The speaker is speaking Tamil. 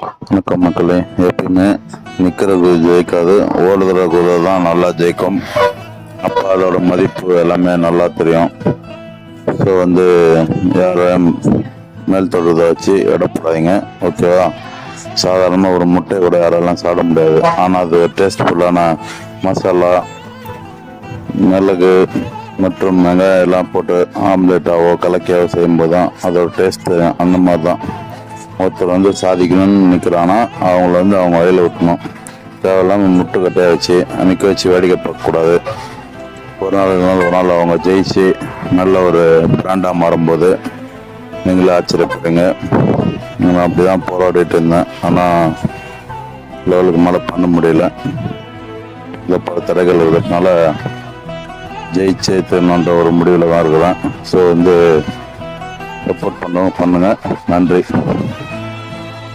வணக்கம் மக்களே. எப்பயுமே நிற்கிற குதிரை ஜெயிக்காது, ஓடுகிற குதிரை தான் நல்லா ஜெயிக்கும். அப்போ அதோட மதிப்பு எல்லாமே நல்லா தெரியும். ஸோ யாரும் மேல் தொடுறதை வச்சு இடப்படாதீங்க, ஓகேவா? சாதாரணமாக ஒரு முட்டை கூட யாரெல்லாம் சாப்பிட முடியாது. ஆனால் அது டேஸ்ட்ஃபுல்லான மசாலா, மிளகு மற்றும் வெங்காயம் எல்லாம் போட்டு ஆம்லேட்டாவோ கலக்கியாவோ செய்யும்போது தான் அதோட டேஸ்ட்டு. அந்த மாதிரி தான் ஒருத்தர் சாதிக்கணும்னு நிற்கிறான்னா அவங்கள அவங்க வழியில் விட்டணும். தேவையில்லாமல் முட்டுக்கட்டையாக வச்சு நிற்க வச்சு வேடிக்கை பார்க்கக்கூடாது. ஒரு நாள் அவங்க ஜெயிச்சு நல்ல ஒரு பிராண்டாக மாறும்போது நீங்களே ஆச்சரியப்படுறீங்க. நான் அப்படி தான் போராடிட்டு இருந்தேன், ஆனால் லெவலுக்கு மேலே பண்ண முடியல. இந்த பல தடைகள் இருக்கிறதுனால ஜெயிச்சே தரணுன்ற ஒரு முடிவில் தான் இருக்கிறேன். ஸோ சப்போர்ட் பண்ணுங்க. நன்றி.